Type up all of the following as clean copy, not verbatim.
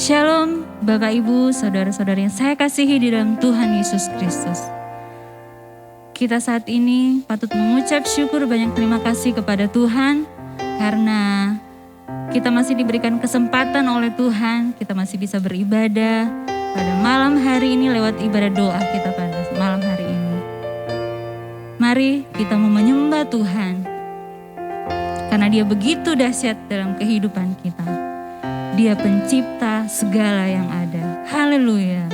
Shalom Bapak Ibu, saudara-saudara yang saya kasihi di dalam Tuhan Yesus Kristus. Kita saat ini patut mengucap syukur banyak terima kasih kepada Tuhan karena kita masih diberikan kesempatan oleh Tuhan, kita masih bisa beribadah pada malam hari ini lewat ibadah doa kita pada malam hari ini. Mari kita mau menyembah Tuhan karena Dia begitu dahsyat dalam kehidupan kita. Dia pencipta segala yang ada. Haleluya.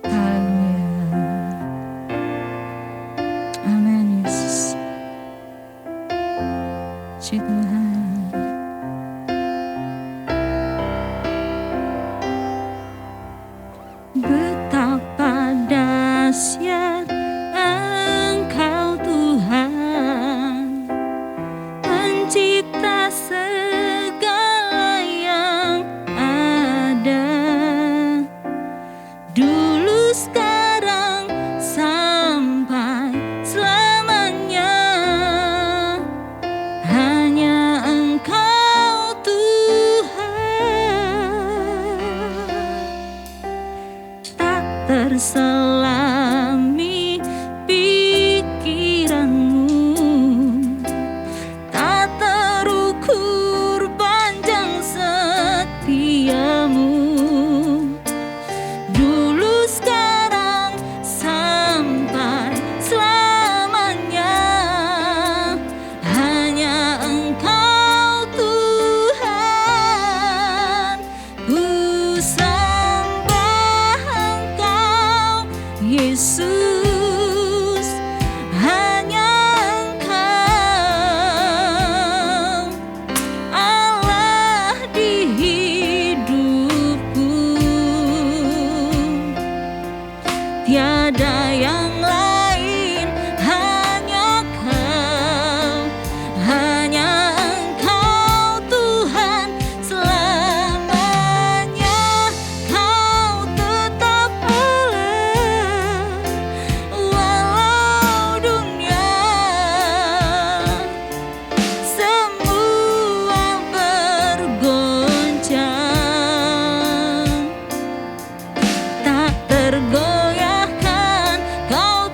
Haleluya. Amin Yesus. Puji Tuhan. Betapa dahsyat Engkau Tuhan, pencipta segala yang ada, dulu sekarang sampai selamanya. Hanya Engkau Tuhan, tak terselami pikiranmu, tak terukur panjang setiamu, dulu sekarang sampai selamanya. Hanya Engkau Tuhan, ku sembah Engkau Yesus. Hanya Engkau Allah di hidupku, tiada yang lain, hanya Kau, hanya Engkau Tuhan selamanya. Kau tetap Allah, walau dunia semua bergoncang, tak tergoyahkan. Kau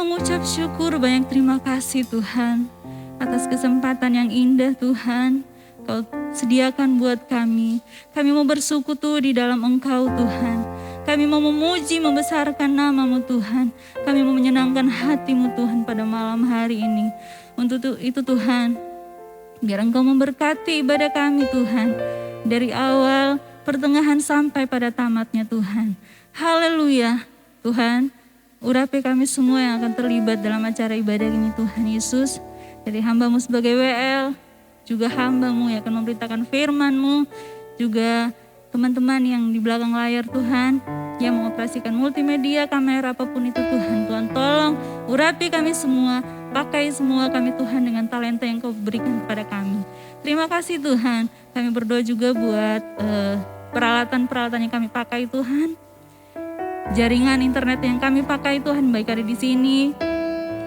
mengucap syukur, banyak terima kasih Tuhan atas kesempatan yang indah Tuhan Kau sediakan buat kami. Kami mau bersekutu di dalam Engkau Tuhan. Kami mau memuji, membesarkan nama-Mu Tuhan. Kami mau menyenangkan hati-Mu Tuhan pada malam hari ini. Untuk itu Tuhan, biar Engkau memberkati ibadah kami Tuhan. Dari awal, pertengahan sampai pada tamatnya Tuhan. Haleluya Tuhan. Urapi kami semua yang akan terlibat dalam acara ibadah ini Tuhan Yesus. Dari hamba-Mu sebagai WL, juga hamba-Mu yang akan memberitakan firman-Mu, juga teman-teman yang di belakang layar Tuhan, yang mengoperasikan multimedia, kamera, apapun itu Tuhan. Tuhan tolong urapi kami semua, pakai semua kami Tuhan dengan talenta yang Kau berikan kepada kami. Terima kasih Tuhan, kami berdoa juga buat peralatan-peralatan yang kami pakai Tuhan. Jaringan internet yang kami pakai Tuhan, baik ada di sini,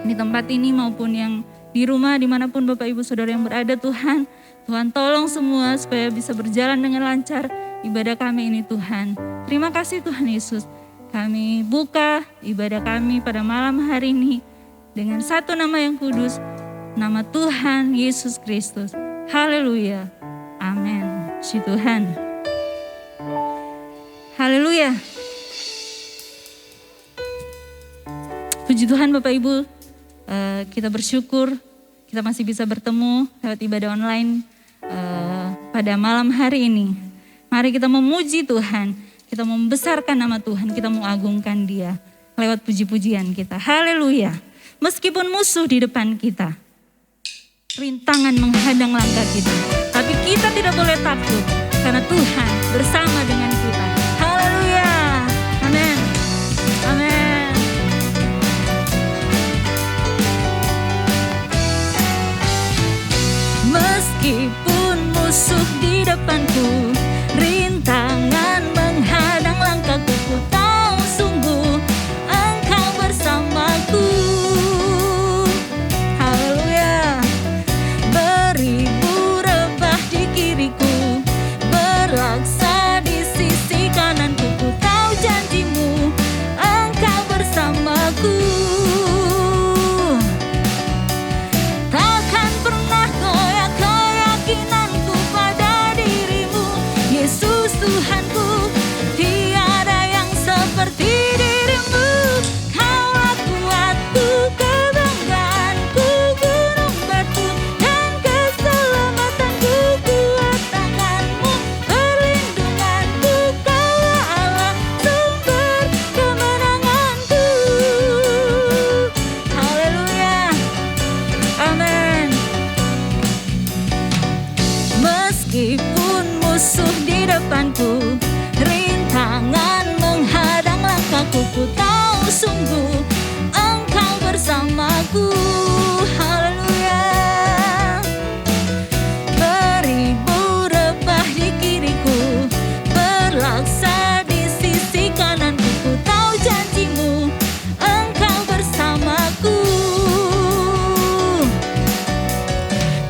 di tempat ini maupun yang di rumah, dimanapun Bapak Ibu Saudara yang berada Tuhan. Tuhan tolong semua supaya bisa berjalan dengan lancar ibadah kami ini Tuhan. Terima kasih Tuhan Yesus. Kami buka ibadah kami pada malam hari ini dengan satu nama yang kudus, nama Tuhan Yesus Kristus. Haleluya. Amin. Puji Tuhan. Haleluya. Puji Tuhan Bapak Ibu. Kita bersyukur kita masih bisa bertemu lewat ibadah online pada malam hari ini. Mari kita memuji Tuhan, kita membesarkan nama Tuhan, kita mengagungkan Dia lewat puji-pujian kita. Haleluya. Meskipun musuh di depan kita, rintangan menghadang langkah kita, tapi kita tidak boleh takut karena Tuhan bersama dengan kita. Haleluya. Amin. Amin. Meskipun musuh di depanku, rintangan menghadang langkahku, ku tahu sungguh Engkau bersamaku. Haleluya. Beribu rebah di kiriku, berlaksa di sisi kananku, ku tahu janji-Mu Engkau bersamaku. Takkan pernah goyah keyakinanku pada diri-Mu, Yesus Tuhanku. Tiada yang seperti diri-Mu. Kaulah kuatku, kebanggaanku, gunung batu dan keselamatanku. Kuat tangan-Mu, perlindunganku. Kaulah Allah, sumber kemenanganku. Haleluya. Amin. Meskipun musuh di depanku, rintangan menghadang langkahku, ku tahu sungguh Engkau bersamaku. Haleluya. Beribu rebah di kiriku, berlaksa di sisi kananku, ku tahu janji-Mu Engkau bersamaku.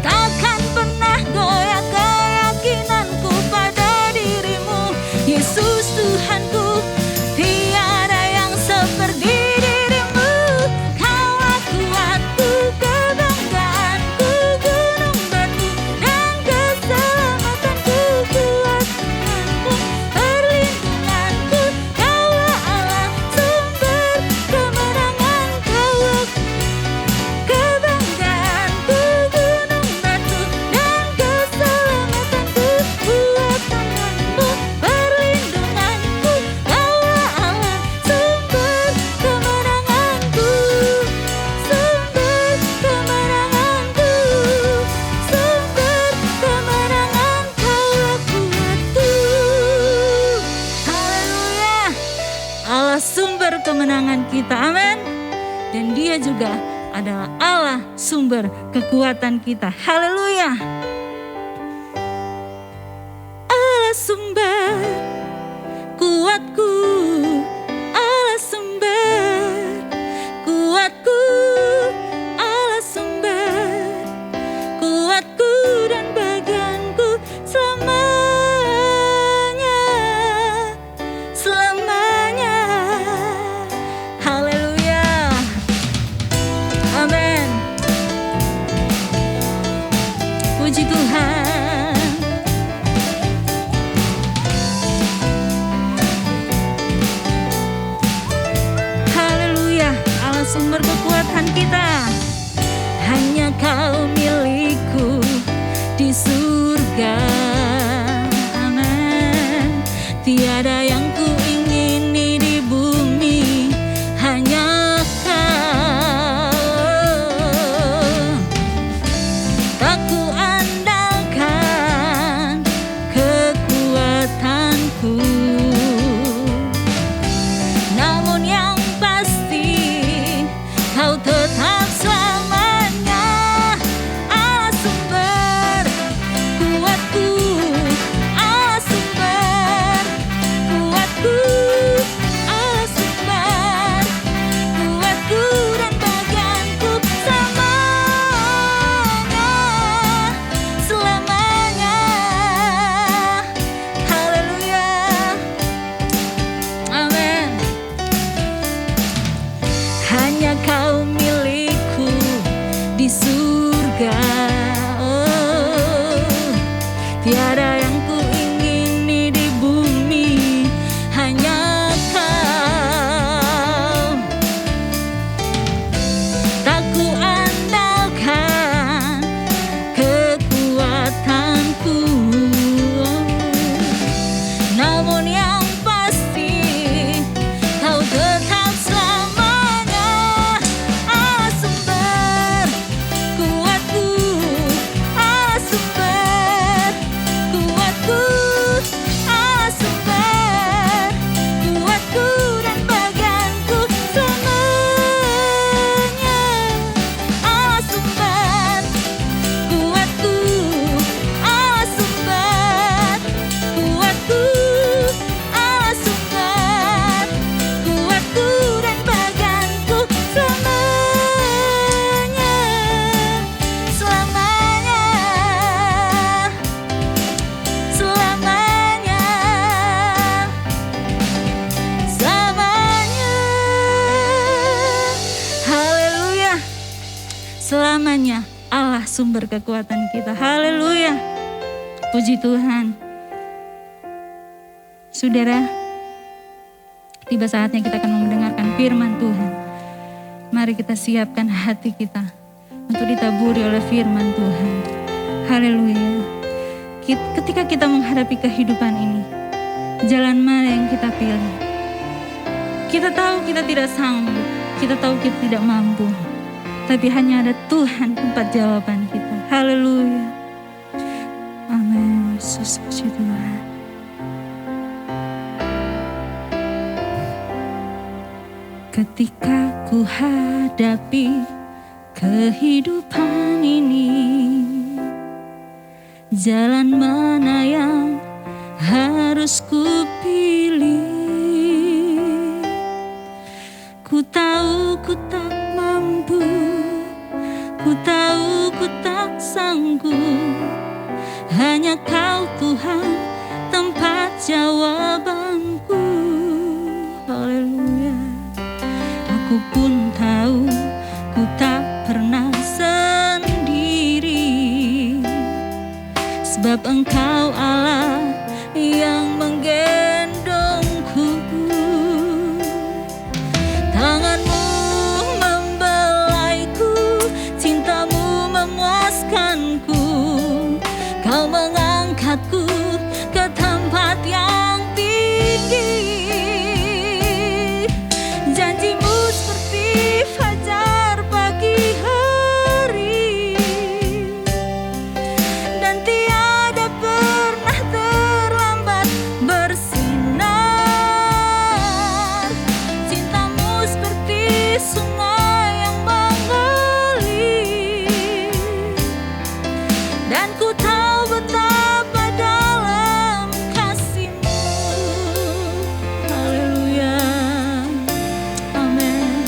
Takkan pernah goyah keyakinanku pada diri-Mu, Yesus Tuhanku. Tiada yang seperti diri-Mu. Kaulah kuatku, kebanggaanku, gunung batu dan keselamatanku. Kuat tangan-Mu, perlindunganku. Kaulah Allah, sumber kemenangan. Kaulah kebanggaanku, gunung batu dan keselamatanku. Kuat tangan-Mu, perlindunganku. Kaulah Allah, sumber kemenanganku. Sumber kemenanganku. Sumber kemenangan. Kaulah kuatku. Haleluya. Allah sumber kemenangan kita. Amin. Dan Dia juga adalah Allah sumber kekuatan kita. Haleluya. Allah sumber kuatku, Allah sumber kuatku, Allah sumber kuatku dan bagianku selamanya, selamanya. Haleluya. sumber kekuatan kita. Hanya Kau milikku di surga. Amin. Tiada yang ku ingini di bumi, hanya Kau. Tak ku andalkan kekuatanku, namun yang pasti Kau tetap selamanya Allah sumber kuatku, Allah sumber kuatku, Allah sumber kuatku dan bagianku selamanya. Haleluya. Amin. Hanya Kau milikku di surga. Oh, tiada yang ku ingini di bumi, hanya Kau. Tak ku andalkan kekuatanku, namun yang pasti Kau tetap selamanya Allah sumber kuatku, Allah sumber kuatku, Allah sumber kuatku dan bagianku selamanya. Allah sumber kuatku, Allah sumber kuatku, Allah sumber kuatku dan bagianku selamanya. Selamanya, selamanya, selamanya. Haleluya. Selamanya Allah sumber kekuatan kita. Haleluya. Puji Tuhan. Saudara, tiba saatnya kita akan mendengarkan firman Tuhan. Mari kita siapkan hati kita untuk ditaburi oleh firman Tuhan. Haleluya. Ketika kita menghadapi kehidupan ini, jalan mana yang kita pilih? Kita tahu kita tidak sanggup, kita tahu kita tidak mampu, tapi hanya ada Tuhan tempat jawaban kita. Haleluya. Amin. Yesus, puji Tuhan. Ketika ku hadapi kehidupan ini, jalan mana yang harus ku pilih? Ku tahu ku tak mampu, ku tahu ku tak sanggup, hanya Kau Tuhan tempat jawabanku. Haleluya. Aku pun tahu ku tak pernah sendiri, sebab Engkau Allah yang menggendongku. Tangan-Mu membelaiku, cinta-Mu memuaskanku. Kau mengangkatku ke tempat yang tinggi. Janji-Mu seperti fajar pagi hari, dan tiada pernah terlambat bersinar. Cinta-Mu seperti sungai yang mengalir, dan ku tahu betapa dalam kasih-Mu. Haleluya. Amin.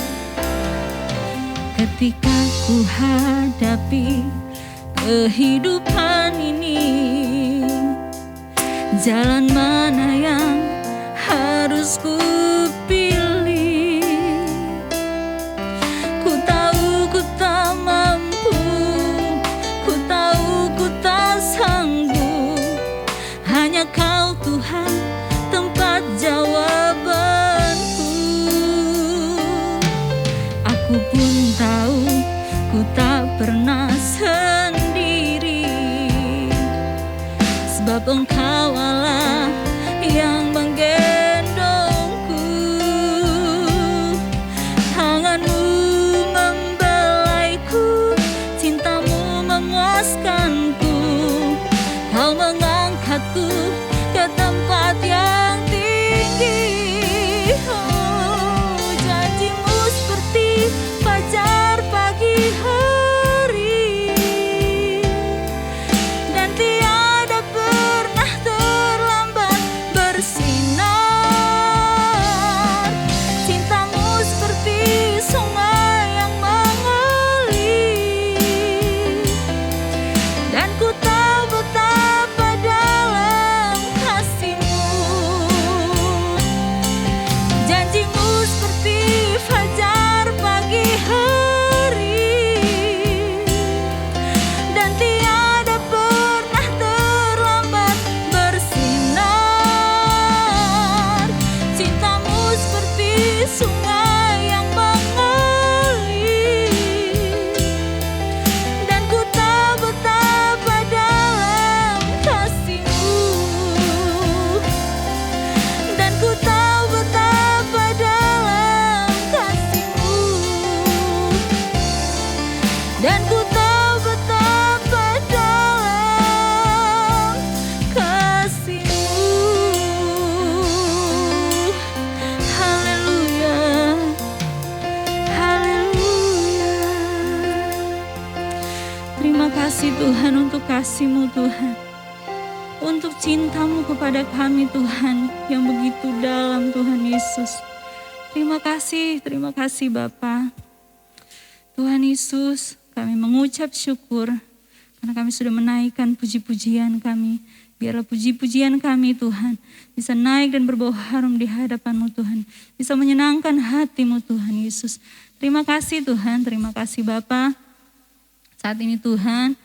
Ketika ku hadapi kehidupan ini, jalan mana yang harus ku pilih? Ku tahu ku tak mampu, ku tahu ku tak sanggup, hanya Kau Tuhan tempat jawabanku. Aku sungai yang mengalir, dan ku tahu betapa dalam kasih-Mu, dan ku tahu betapa dalam kasih-Mu, dan ku tahu betapa dalam kasih-Mu. Haleluya, haleluya. Terima kasih Tuhan untuk kasih-Mu Tuhan, untuk cinta-Mu kepada kami Tuhan yang begitu dalam Tuhan Yesus. Terima kasih Bapa. Tuhan Yesus, kami mengucap syukur karena kami sudah menaikkan puji-pujian kami. Biarlah puji-pujian kami Tuhan bisa naik dan berbau harum di hadapan-Mu Tuhan. Bisa menyenangkan hati-Mu Tuhan Yesus. Terima kasih Tuhan, terima kasih Bapa. Saat ini Tuhan,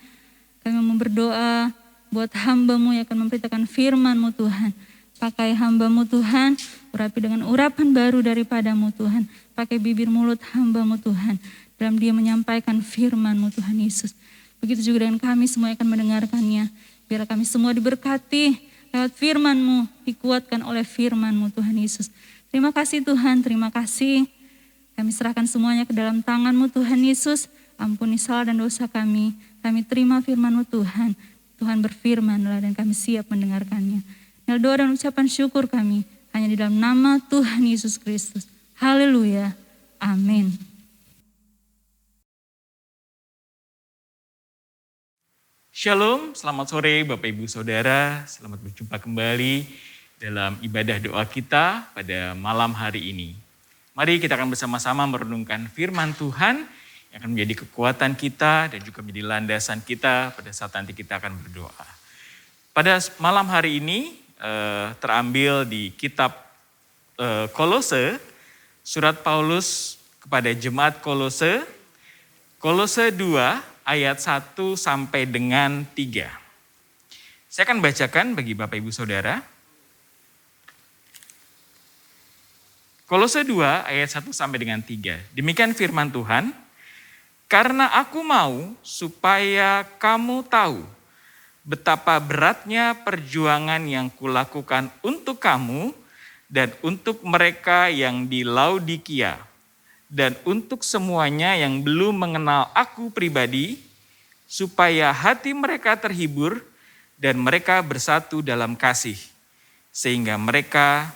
kami mau berdoa buat hamba-Mu yang akan memberitakan firman-Mu Tuhan. Pakai hamba-Mu Tuhan, urapi dengan urapan baru daripada-Mu Tuhan. Pakai bibir mulut hamba-Mu Tuhan, dalam dia menyampaikan firman-Mu Tuhan Yesus. Begitu juga dengan kami semua yang akan mendengarkannya. Biarlah kami semua diberkati lewat firman-Mu, dikuatkan oleh firman-Mu Tuhan Yesus. Terima kasih Tuhan, terima kasih. Kami serahkan semuanya ke dalam tangan-Mu Tuhan Yesus. Ampuni salah dan dosa kami. Kami terima firman-Mu Tuhan. Tuhan berfirmanlah dan kami siap mendengarkannya. Nil doa dan ucapan syukur kami hanya di dalam nama Tuhan Yesus Kristus. Haleluya. Amin. Shalom, selamat sore Bapak Ibu Saudara. Selamat berjumpa kembali dalam ibadah doa kita pada malam hari ini. Mari kita akan bersama-sama merenungkan firman Tuhan yang akan menjadi kekuatan kita dan juga menjadi landasan kita pada saat nanti kita akan berdoa. Pada malam hari ini terambil di kitab Kolose, surat Paulus kepada jemaat Kolose, Kolose 2 ayat 1 sampai dengan 3. Saya akan bacakan bagi Bapak Ibu Saudara. Kolose 2 ayat 1 sampai dengan 3. Demikian firman Tuhan. Karena aku mau supaya kamu tahu betapa beratnya perjuangan yang kulakukan untuk kamu dan untuk mereka yang di Laodikia dan untuk semuanya yang belum mengenal aku pribadi, supaya hati mereka terhibur dan mereka bersatu dalam kasih, sehingga mereka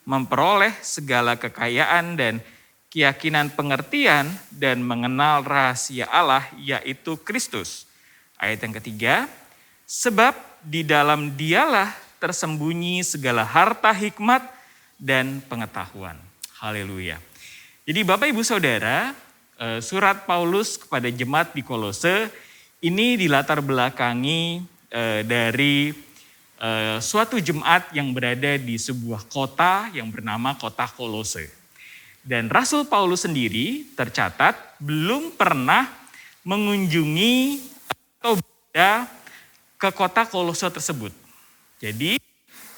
memperoleh segala kekayaan dan keyakinan pengertian dan mengenal rahasia Allah, yaitu Kristus. Ayat yang ketiga, sebab di dalam Dialah tersembunyi segala harta hikmat dan pengetahuan. Haleluya. Jadi Bapak Ibu Saudara, surat Paulus kepada jemaat di Kolose ini dilatar belakangi dari suatu jemaat yang berada di sebuah kota yang bernama kota Kolose. Dan Rasul Paulus sendiri tercatat belum pernah mengunjungi atau berada ke kota Kolose tersebut. Jadi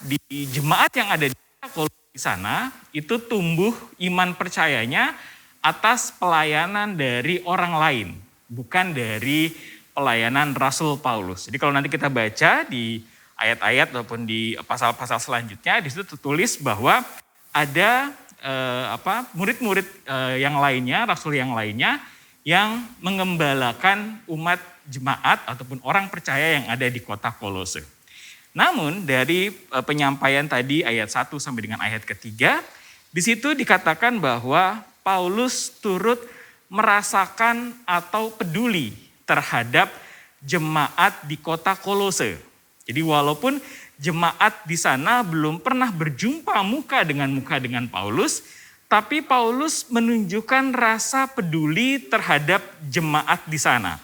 di jemaat yang ada di Kolose di sana itu tumbuh iman percayanya atas pelayanan dari orang lain, bukan dari pelayanan Rasul Paulus. Jadi kalau nanti kita baca di ayat-ayat ataupun di pasal-pasal selanjutnya, di situ tertulis bahwa ada murid-murid yang lainnya, rasul yang lainnya yang mengembalakan umat jemaat ataupun orang percaya yang ada di kota Kolose. Namun dari penyampaian tadi ayat 1 sampai dengan ayat ketiga, di situ dikatakan bahwa Paulus turut merasakan atau peduli terhadap jemaat di kota Kolose. Jadi walaupun jemaat di sana belum pernah berjumpa muka dengan Paulus, tapi Paulus menunjukkan rasa peduli terhadap jemaat di sana.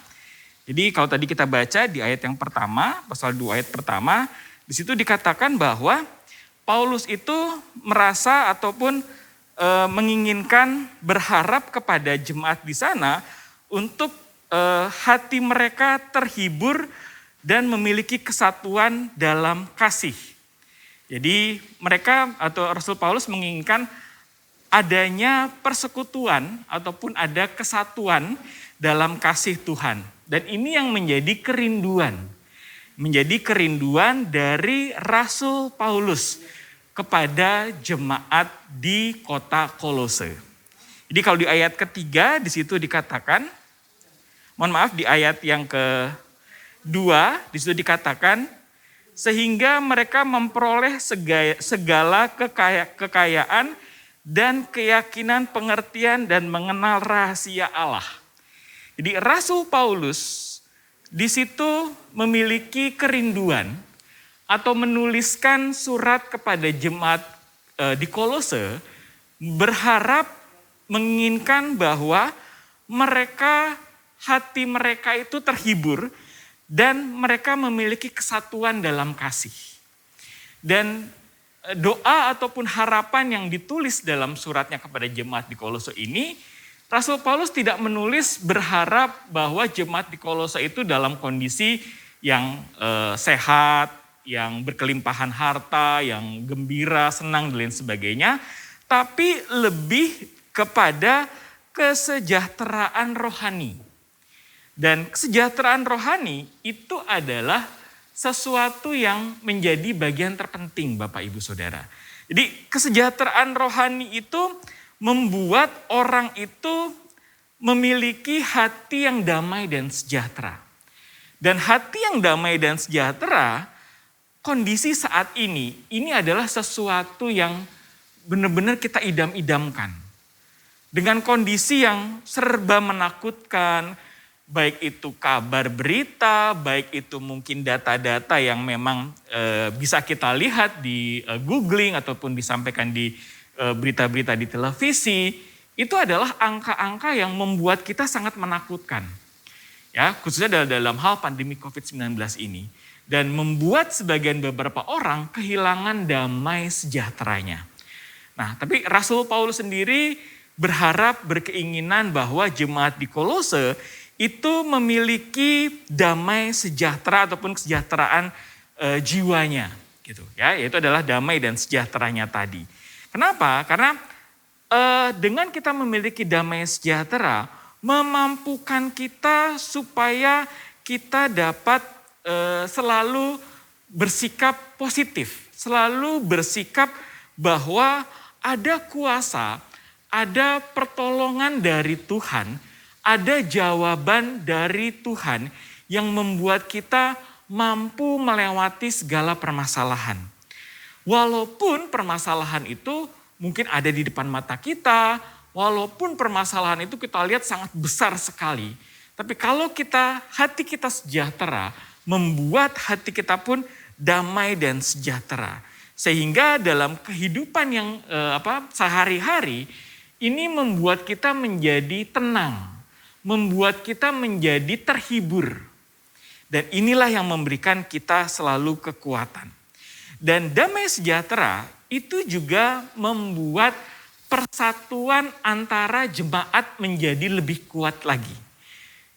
Jadi kalau tadi kita baca di ayat yang pertama, pasal 2 ayat pertama, di situ dikatakan bahwa Paulus itu merasa ataupun menginginkan berharap kepada jemaat di sana untuk hati mereka terhibur dan memiliki kesatuan dalam kasih. Jadi mereka atau Rasul Paulus menginginkan adanya persekutuan ataupun ada kesatuan dalam kasih Tuhan. Dan ini yang menjadi kerinduan. Menjadi kerinduan dari Rasul Paulus kepada jemaat di kota Kolose. Jadi kalau di ayat ketiga di situ dikatakan, mohon maaf, di ayat yang kedua di situ dikatakan, sehingga mereka memperoleh segala kekayaan dan keyakinan, pengertian dan mengenal rahasia Allah. Jadi Rasul Paulus di situ memiliki kerinduan atau menuliskan surat kepada jemaat di Kolose, berharap menginginkan bahwa hati mereka itu terhibur dan mereka memiliki kesatuan dalam kasih. Dan doa ataupun harapan yang ditulis dalam suratnya kepada jemaat di Kolose ini, Rasul Paulus tidak menulis berharap bahwa jemaat di Kolose itu dalam kondisi yang sehat, yang berkelimpahan harta, yang gembira, senang dan lain sebagainya. Tapi lebih kepada kesejahteraan rohani. Dan kesejahteraan rohani itu adalah sesuatu yang menjadi bagian terpenting Bapak Ibu Saudara. Jadi kesejahteraan rohani itu membuat orang itu memiliki hati yang damai dan sejahtera. Dan hati yang damai dan sejahtera, kondisi saat ini adalah sesuatu yang benar-benar kita idam-idamkan. Dengan kondisi yang serba menakutkan, baik itu kabar berita, baik itu mungkin data-data yang memang bisa kita lihat di googling ataupun disampaikan di berita-berita di televisi, itu adalah angka-angka yang membuat kita sangat menakutkan. Ya, khususnya dalam hal pandemi COVID-19 ini. Dan membuat sebagian beberapa orang kehilangan damai sejahteranya. Nah, tapi Rasul Paulus sendiri berharap, berkeinginan bahwa jemaat di Kolose itu memiliki damai sejahtera ataupun kesejahteraan jiwanya. Gitu, ya, yaitu adalah damai dan sejahteranya tadi. Kenapa? Karena dengan kita memiliki damai sejahtera, memampukan kita supaya kita dapat selalu bersikap positif, selalu bersikap bahwa ada kuasa, ada pertolongan dari Tuhan, ada jawaban dari Tuhan yang membuat kita mampu melewati segala permasalahan. Walaupun permasalahan itu mungkin ada di depan mata kita, walaupun permasalahan itu kita lihat sangat besar sekali. Tapi kalau hati kita sejahtera, membuat hati kita pun damai dan sejahtera. Sehingga dalam kehidupan yang sehari-hari, ini membuat kita menjadi tenang, membuat kita menjadi terhibur. Dan inilah yang memberikan kita selalu kekuatan. Dan damai sejahtera itu juga membuat persatuan antara jemaat menjadi lebih kuat lagi.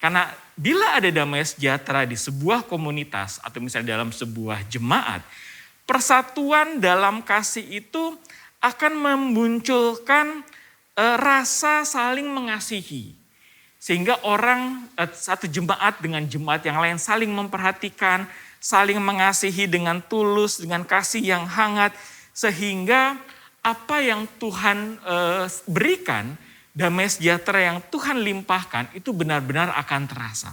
Karena bila ada damai sejahtera di sebuah komunitas atau misalnya dalam sebuah jemaat, persatuan dalam kasih itu akan memunculkan rasa saling mengasihi. Sehingga satu jemaat dengan jemaat yang lain saling memperhatikan, saling mengasihi dengan tulus, dengan kasih yang hangat. Sehingga apa yang Tuhan berikan, damai sejahtera yang Tuhan limpahkan itu benar-benar akan terasa.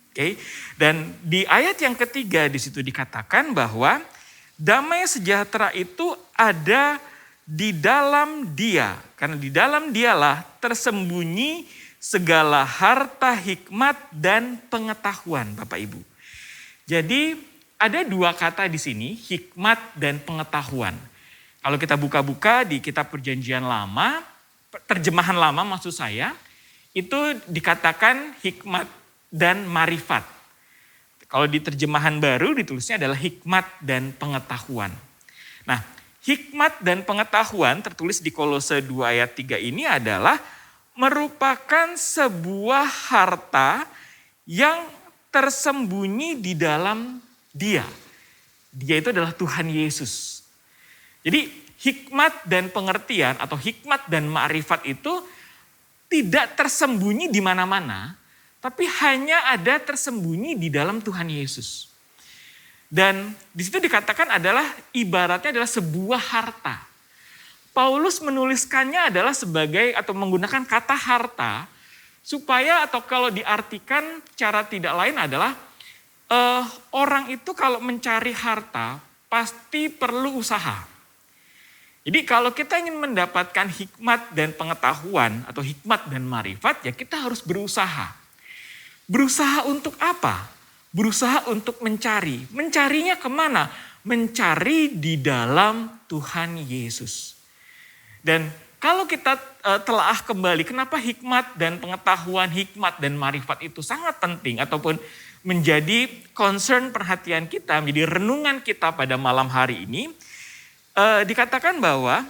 Oke? Dan di ayat yang ketiga di situ dikatakan bahwa damai sejahtera itu ada di dalam Dia. Karena di dalam Dialah tersembunyi segala harta, hikmat, dan pengetahuan, Bapak Ibu. Jadi ada dua kata di sini, hikmat dan pengetahuan. Kalau kita buka-buka di kitab Perjanjian Lama, terjemahan lama maksud saya, itu dikatakan hikmat dan marifat. Kalau di terjemahan baru ditulisnya adalah hikmat dan pengetahuan. Nah, hikmat dan pengetahuan tertulis di Kolose 2 ayat 3 ini adalah merupakan sebuah harta yang tersembunyi di dalam Dia. Dia itu adalah Tuhan Yesus. Jadi hikmat dan pengertian atau hikmat dan ma'rifat itu tidak tersembunyi di mana-mana, tapi hanya ada tersembunyi di dalam Tuhan Yesus. Dan di situ dikatakan adalah ibaratnya adalah sebuah harta. Paulus menuliskannya adalah sebagai atau menggunakan kata harta supaya atau kalau diartikan cara tidak lain adalah orang itu kalau mencari harta pasti perlu usaha. Jadi kalau kita ingin mendapatkan hikmat dan pengetahuan atau hikmat dan marifat ya kita harus berusaha. Berusaha untuk apa? Berusaha untuk mencari. Mencarinya kemana? Mencari di dalam Tuhan Yesus. Dan kalau kita telaah kembali kenapa hikmat dan pengetahuan, hikmat dan marifat itu sangat penting ataupun menjadi concern perhatian kita, menjadi renungan kita pada malam hari ini. Dikatakan bahwa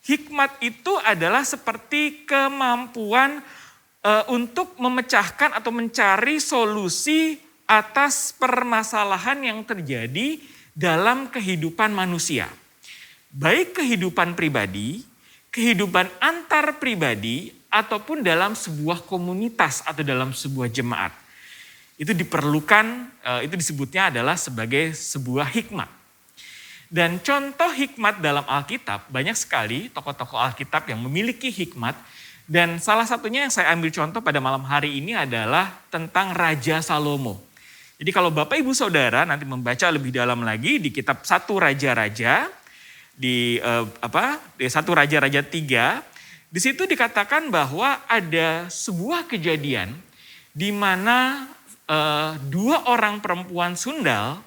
hikmat itu adalah seperti kemampuan untuk memecahkan atau mencari solusi atas permasalahan yang terjadi dalam kehidupan manusia. Baik kehidupan pribadi, kehidupan antar pribadi, ataupun dalam sebuah komunitas atau dalam sebuah jemaat. Itu diperlukan, itu disebutnya adalah sebagai sebuah hikmat. Dan contoh hikmat dalam Alkitab, banyak sekali tokoh-tokoh Alkitab yang memiliki hikmat. Dan salah satunya yang saya ambil contoh pada malam hari ini adalah tentang Raja Salomo. Jadi kalau Bapak Ibu Saudara nanti membaca lebih dalam lagi di kitab 1 Raja-Raja, di 1 Raja-Raja 3, di situ dikatakan bahwa ada sebuah kejadian di mana dua orang perempuan sundal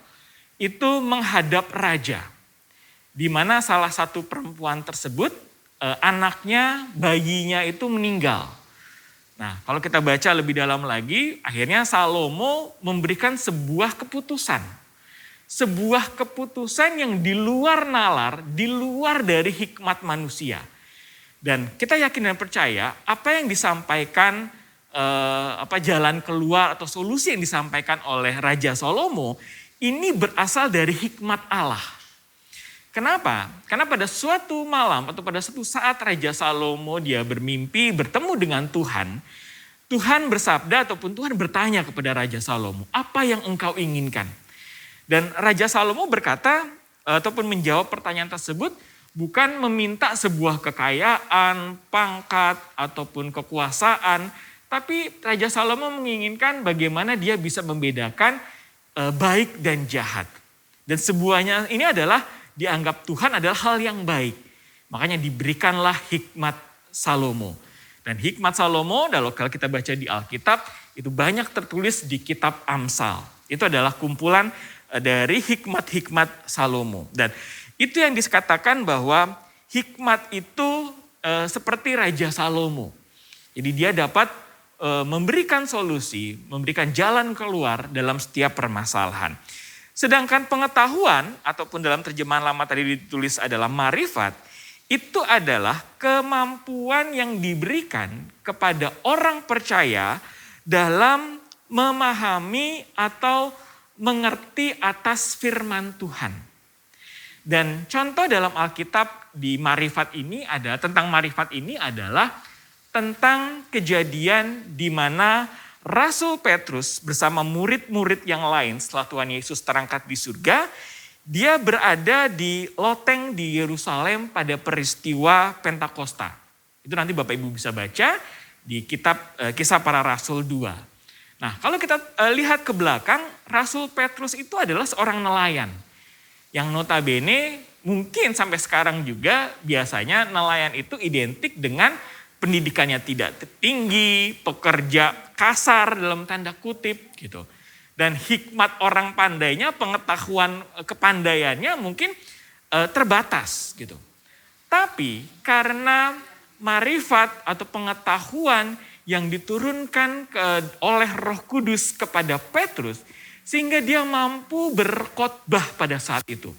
itu menghadap raja. Di mana salah satu perempuan tersebut anaknya, bayinya itu meninggal. Nah, kalau kita baca lebih dalam lagi, akhirnya Salomo memberikan sebuah keputusan. Sebuah keputusan yang di luar nalar, di luar dari hikmat manusia. Dan kita yakin dan percaya apa yang disampaikan, jalan keluar atau solusi yang disampaikan oleh Raja Salomo, ini berasal dari hikmat Allah. Kenapa? Karena pada suatu malam atau pada suatu saat Raja Salomo dia bermimpi bertemu dengan Tuhan. Tuhan bersabda ataupun Tuhan bertanya kepada Raja Salomo, apa yang engkau inginkan? Dan Raja Salomo berkata ataupun menjawab pertanyaan tersebut bukan meminta sebuah kekayaan, pangkat ataupun kekuasaan. Tapi Raja Salomo menginginkan bagaimana dia bisa membedakan baik dan jahat. Dan semuanya ini adalah dianggap Tuhan adalah hal yang baik. Makanya diberikanlah hikmat Salomo. Dan hikmat Salomo kalau kita baca di Alkitab itu banyak tertulis di kitab Amsal. Itu adalah kumpulan dari hikmat-hikmat Salomo. Dan itu yang dikatakan bahwa hikmat itu seperti Raja Salomo. Jadi dia dapat memberikan solusi, memberikan jalan keluar dalam setiap permasalahan. Sedangkan pengetahuan ataupun dalam terjemahan lama tadi ditulis adalah marifat, itu adalah kemampuan yang diberikan kepada orang percaya dalam memahami atau mengerti atas firman Tuhan. Dan contoh dalam Alkitab di marifat ini ada tentang marifat ini adalah tentang kejadian di mana Rasul Petrus bersama murid-murid yang lain setelah Tuhan Yesus terangkat di surga, dia berada di loteng di Yerusalem pada peristiwa Pentakosta. Itu nanti Bapak Ibu bisa baca di kitab Kisah Para Rasul 2. Nah, kalau kita lihat ke belakang, Rasul Petrus itu adalah seorang nelayan. Yang notabene mungkin sampai sekarang juga biasanya nelayan itu identik dengan pendidikannya tidak tinggi, pekerja kasar dalam tanda kutip gitu. Dan hikmat orang pandainya, pengetahuan kepandaiannya mungkin terbatas gitu. Tapi karena marifat atau pengetahuan yang diturunkan oleh Roh Kudus kepada Petrus, sehingga dia mampu berkhotbah pada saat itu.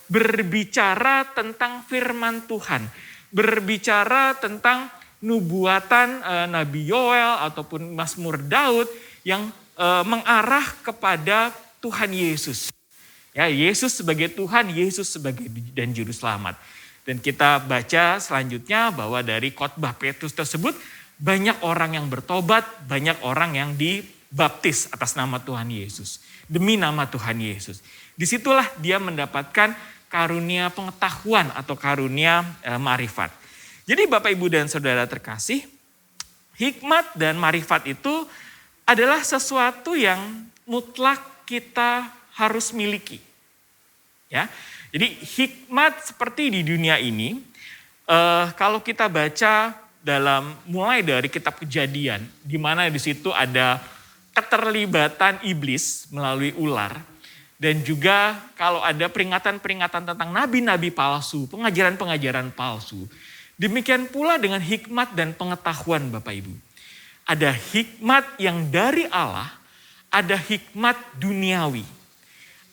Berbicara tentang firman Tuhan, berbicara tentang nubuatan Nabi Yoel ataupun Mazmur Daud yang mengarah kepada Tuhan Yesus. Ya, Yesus sebagai Tuhan, Yesus sebagai dan juru selamat. Dan kita baca selanjutnya bahwa dari khotbah Petrus tersebut banyak orang yang bertobat, banyak orang yang dibaptis atas nama Tuhan Yesus. Demi nama Tuhan Yesus. Disitulah dia mendapatkan karunia pengetahuan atau karunia ma'rifat. Jadi Bapak Ibu dan Saudara terkasih, hikmat dan ma'rifat itu adalah sesuatu yang mutlak kita harus miliki. Ya, jadi hikmat seperti di dunia ini, kalau kita baca mulai dari kitab Kejadian, di mana di situ ada keterlibatan iblis melalui ular, dan juga kalau ada peringatan-peringatan tentang nabi-nabi palsu, pengajaran-pengajaran palsu, demikian pula dengan hikmat dan pengetahuan Bapak Ibu. Ada hikmat yang dari Allah, ada hikmat duniawi.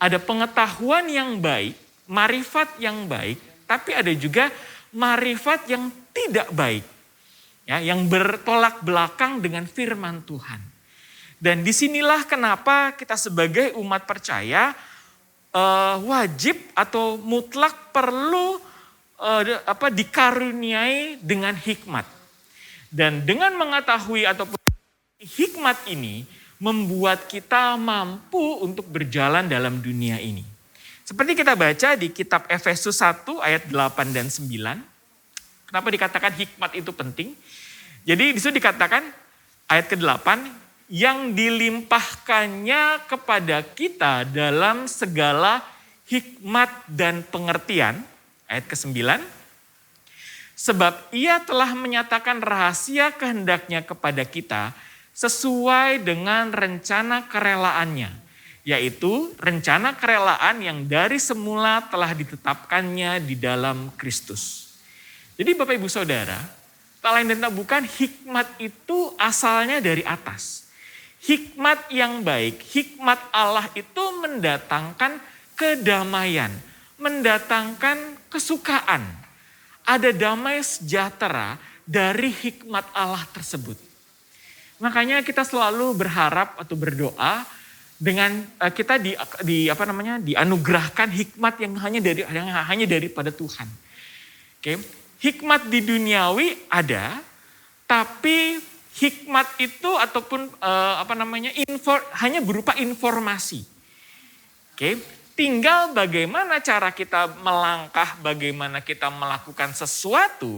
Ada pengetahuan yang baik, ma'rifat yang baik, tapi ada juga ma'rifat yang tidak baik. Ya, yang bertolak belakang dengan firman Tuhan. Dan disinilah kenapa kita sebagai umat percaya wajib atau mutlak perlu dikaruniai dengan hikmat. Dan dengan mengetahui ataupun hikmat ini membuat kita mampu untuk berjalan dalam dunia ini. Seperti kita baca di kitab Efesus 1 ayat 8 dan 9. Kenapa dikatakan hikmat itu penting? Jadi disitu dikatakan ayat ke-8, yang dilimpahkannya kepada kita dalam segala hikmat dan pengertian. Ayat ke-9. Sebab ia telah menyatakan rahasia kehendaknya kepada kita sesuai dengan rencana kerelaannya, yaitu rencana kerelaan yang dari semula telah ditetapkannya di dalam Kristus. Jadi Bapak Ibu Saudara, tak lain dan tak bukan hikmat itu asalnya dari atas. Hikmat yang baik, hikmat Allah itu mendatangkan kedamaian, mendatangkan kesukaan. Ada damai sejahtera dari hikmat Allah tersebut. Makanya kita selalu berharap atau berdoa dengan kita dianugerahkan hikmat yang hanya daripada Tuhan. Oke, hikmat di duniawi ada, tapi hikmat itu ataupun hanya berupa informasi. Oke, tinggal bagaimana cara kita melangkah, bagaimana kita melakukan sesuatu,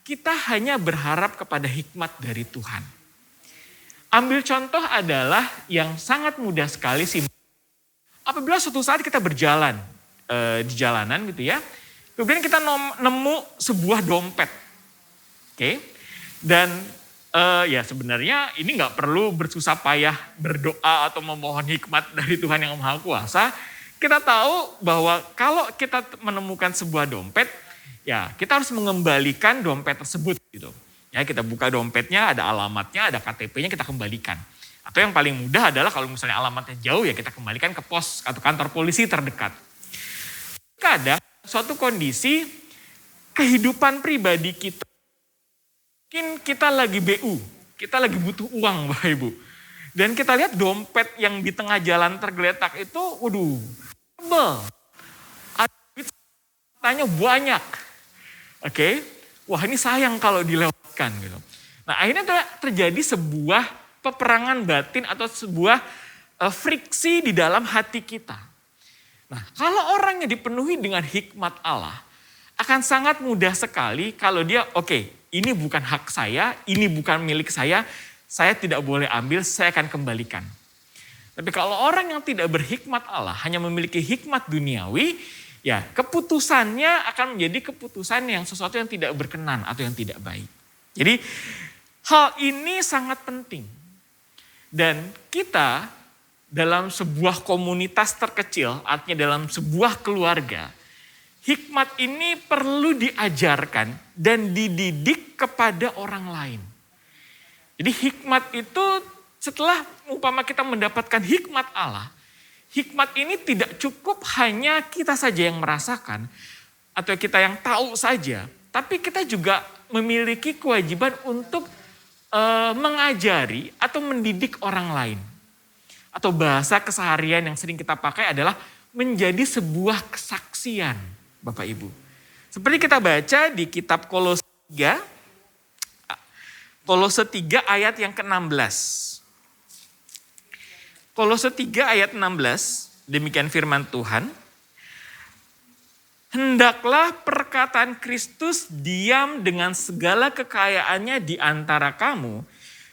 kita hanya berharap kepada hikmat dari Tuhan. Ambil contoh adalah yang sangat mudah sekali sih. Apabila suatu saat kita berjalan di jalanan gitu ya, kemudian kita nemu sebuah dompet, oke? Dan ya sebenarnya ini nggak perlu bersusah payah berdoa atau memohon hikmat dari Tuhan yang Maha Kuasa. Kita tahu bahwa kalau kita menemukan sebuah dompet, ya kita harus mengembalikan dompet tersebut gitu. Ya, kita buka dompetnya, ada alamatnya, ada KTP-nya, kita kembalikan. Atau yang paling mudah adalah kalau misalnya alamatnya jauh, ya kita kembalikan ke pos atau kantor polisi terdekat. Kadang suatu kondisi kehidupan pribadi kita, mungkin kita lagi BU, kita lagi butuh uang Bapak Ibu. Dan kita lihat dompet yang di tengah jalan tergeletak itu, waduh, tebal. Tanya banyak. Oke, wah ini sayang kalau dilewatkan gitu. Nah akhirnya terjadi sebuah peperangan batin atau sebuah friksi di dalam hati kita. Nah kalau orang yang dipenuhi dengan hikmat Allah akan sangat mudah sekali kalau dia ini bukan hak saya, ini bukan milik saya tidak boleh ambil, saya akan kembalikan. Tapi kalau orang yang tidak berhikmat Allah hanya memiliki hikmat duniawi, ya keputusannya akan menjadi keputusan yang sesuatu yang tidak berkenan atau yang tidak baik. Jadi hal ini sangat penting. Dan kita dalam sebuah komunitas terkecil, artinya dalam sebuah keluarga, hikmat ini perlu diajarkan dan dididik kepada orang lain. Jadi hikmat itu setelah umpama kita mendapatkan hikmat Allah, hikmat ini tidak cukup hanya kita saja yang merasakan atau kita yang tahu saja, tapi kita juga memiliki kewajiban untuk mengajari atau mendidik orang lain. Atau bahasa keseharian yang sering kita pakai adalah menjadi sebuah kesaksian, Bapak Ibu. Seperti kita baca di kitab Kolose 3, Kolose 3 ayat yang ke-16. Kolose 3 ayat 16, demikian firman Tuhan. Hendaklah perkataan Kristus diam dengan segala kekayaannya di antara kamu,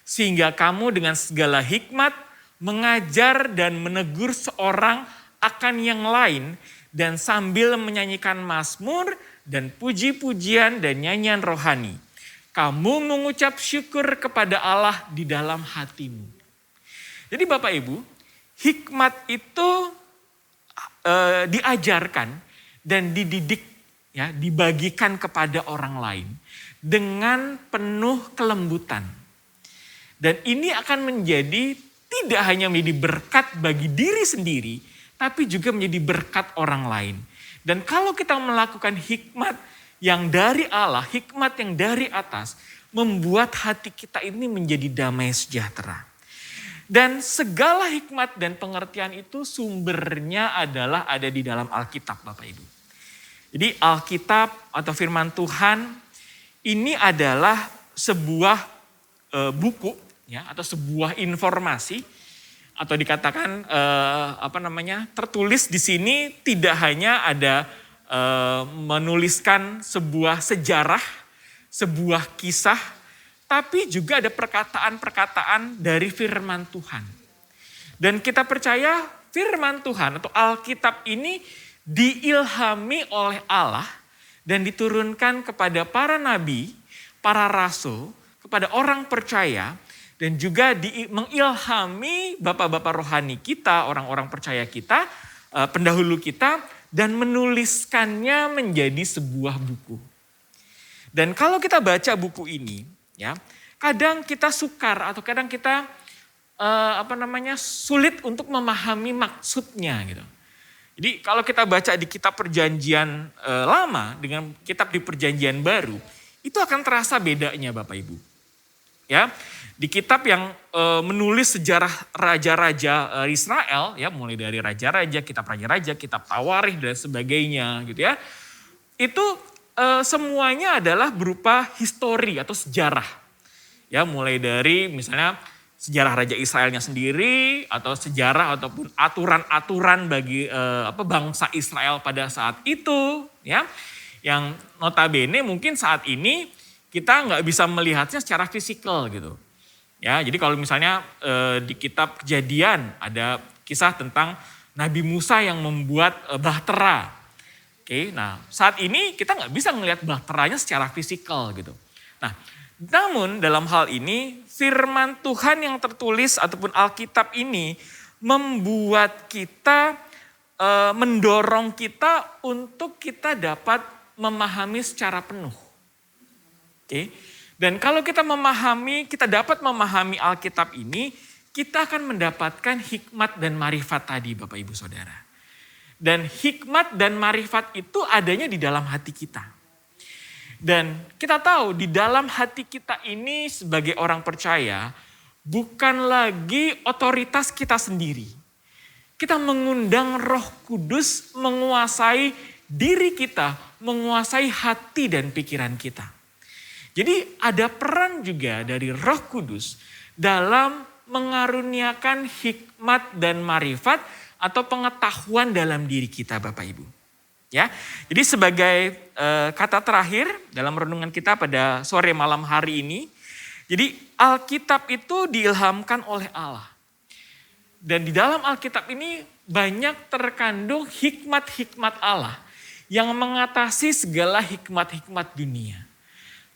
sehingga kamu dengan segala hikmat mengajar dan menegur seorang akan yang lain, dan sambil menyanyikan mazmur dan puji-pujian dan nyanyian rohani, kamu mengucap syukur kepada Allah di dalam hatimu. Jadi Bapak Ibu, hikmat itu diajarkan dan dididik, ya, dibagikan kepada orang lain dengan penuh kelembutan. Dan ini akan menjadi tidak hanya menjadi berkat bagi diri sendiri, tapi juga menjadi berkat orang lain. Dan kalau kita melakukan hikmat yang dari Allah, hikmat yang dari atas, membuat hati kita ini menjadi damai sejahtera. Dan segala hikmat dan pengertian itu sumbernya adalah ada di dalam Alkitab, Bapak Ibu. Jadi Alkitab atau firman Tuhan ini adalah sebuah buku, ya, atau sebuah informasi, atau dikatakan tertulis di sini tidak hanya ada menuliskan sebuah sejarah, sebuah kisah, tapi juga ada perkataan-perkataan dari firman Tuhan. Dan kita percaya firman Tuhan atau Alkitab ini diilhami oleh Allah dan diturunkan kepada para nabi, para rasul, kepada orang percaya, dan juga mengilhami bapak-bapak rohani kita, orang-orang percaya kita, pendahulu kita, dan menuliskannya menjadi sebuah buku. Dan kalau kita baca buku ini, ya, kadang kita sukar atau kadang kita sulit untuk memahami maksudnya gitu. Jadi kalau kita baca di kitab perjanjian lama dengan kitab di perjanjian baru, itu akan terasa bedanya Bapak Ibu. Ya, di kitab yang menulis sejarah raja-raja Israel, ya, mulai dari raja-raja, kitab raja-raja, kitab Tawarikh dan sebagainya gitu ya. Itu semuanya adalah berupa histori atau sejarah. Ya, mulai dari misalnya sejarah Raja Israelnya sendiri atau sejarah ataupun aturan-aturan bagi bangsa Israel pada saat itu, ya, yang notabene mungkin saat ini kita nggak bisa melihatnya secara fisikal gitu, ya. Jadi kalau misalnya di kitab Kejadian ada kisah tentang Nabi Musa yang membuat bahtera. Oke, nah saat ini kita nggak bisa melihat bahteranya secara fisikal gitu. Nah, namun dalam hal ini firman Tuhan yang tertulis ataupun Alkitab ini membuat kita, mendorong kita untuk kita dapat memahami secara penuh. Oke. Dan kalau kita dapat memahami Alkitab ini, kita akan mendapatkan hikmat dan marifat tadi Bapak Ibu Saudara. Dan hikmat dan marifat itu adanya di dalam hati kita. Dan kita tahu di dalam hati kita ini sebagai orang percaya bukan lagi otoritas kita sendiri. Kita mengundang Roh Kudus menguasai diri kita, menguasai hati dan pikiran kita. Jadi ada peran juga dari Roh Kudus dalam mengaruniakan hikmat dan marifat atau pengetahuan dalam diri kita Bapak Ibu. Ya, jadi sebagai kata terakhir dalam renungan kita pada sore malam hari ini, jadi Alkitab itu diilhamkan oleh Allah. Dan di dalam Alkitab ini banyak terkandung hikmat-hikmat Allah yang mengatasi segala hikmat-hikmat dunia.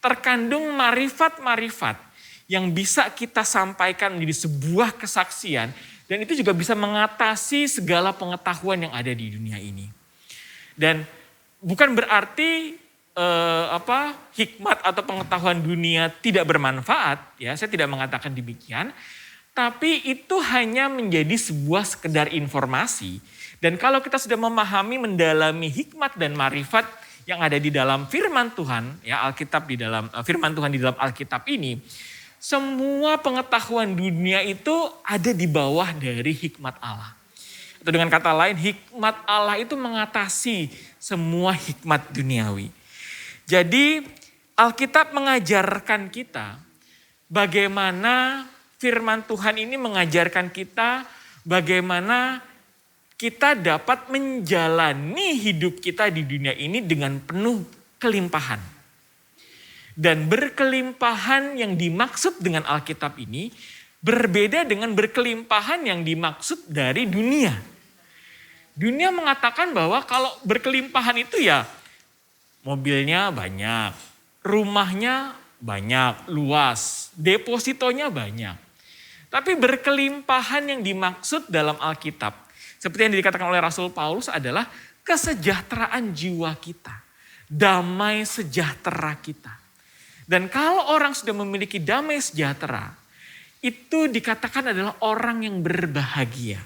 Terkandung marifat-marifat yang bisa kita sampaikan menjadi sebuah kesaksian dan itu juga bisa mengatasi segala pengetahuan yang ada di dunia ini. Dan bukan berarti hikmat atau pengetahuan dunia tidak bermanfaat, ya, saya tidak mengatakan demikian, tapi itu hanya menjadi sebuah sekedar informasi. Dan kalau kita sudah memahami, mendalami hikmat dan marifat yang ada di dalam firman Tuhan, ya, Alkitab di dalam firman Tuhan di dalam Alkitab ini, semua pengetahuan dunia itu ada di bawah dari hikmat Allah. Atau dengan kata lain, hikmat Allah itu mengatasi semua hikmat duniawi. Jadi Alkitab mengajarkan kita bagaimana firman Tuhan ini mengajarkan kita bagaimana kita dapat menjalani hidup kita di dunia ini dengan penuh kelimpahan. Dan berkelimpahan yang dimaksud dengan Alkitab ini berbeda dengan berkelimpahan yang dimaksud dari dunia. Dunia mengatakan bahwa kalau berkelimpahan itu ya mobilnya banyak, rumahnya banyak, luas, depositonya banyak. Tapi berkelimpahan yang dimaksud dalam Alkitab, seperti yang dikatakan oleh Rasul Paulus adalah kesejahteraan jiwa kita. Damai sejahtera kita. Dan kalau orang sudah memiliki damai sejahtera, itu dikatakan adalah orang yang berbahagia.